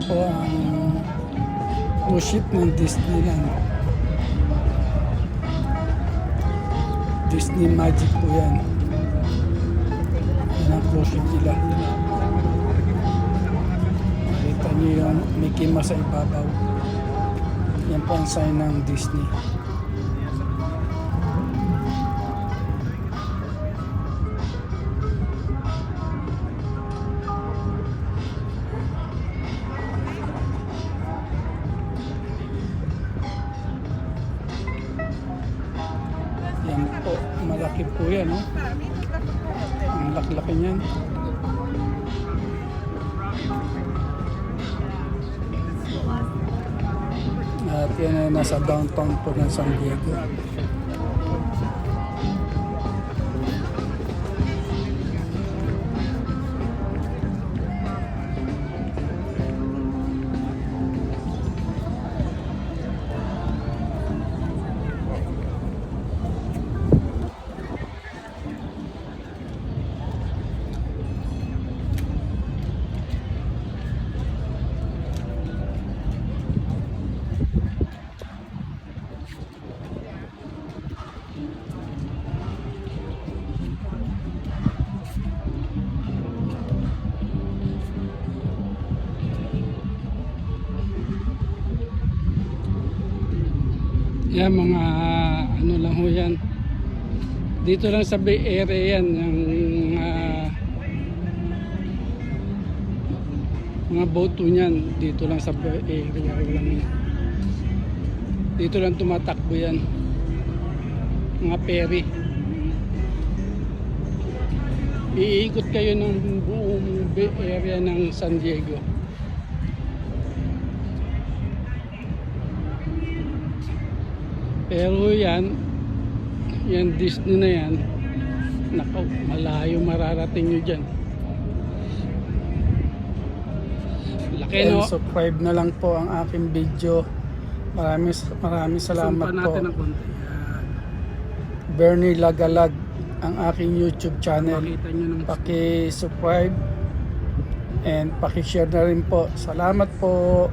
po ang cruise ship ng Disneyland. Disney Magic po yan. Yan ang cruise ship nila. Makita nyo yung Mickey Mouse sa ibabaw. Yan po ang sign ng Disney. Yan po, malaki po yan, no? Ang laki-laki niyan. At yan ay nasa downtown po ng San Diego. Yan mga ano lang ho yan. Dito lang sa Bay Area yan. Yung mga boat niyan. Dito lang sa Bay Area. Walang, dito lang tumatakbo yan. Mga ferry. Iikot kayo ng buong Bay Area ng San Diego. Pero yan Disney na yan, nakaw, malayo mararating nyo dyan. Laki, no? Subscribe na lang po ang aking video. Maraming salamat po. Bernie Lagalag ang aking YouTube channel. Paki-subscribe and paki-share na rin po. Salamat po.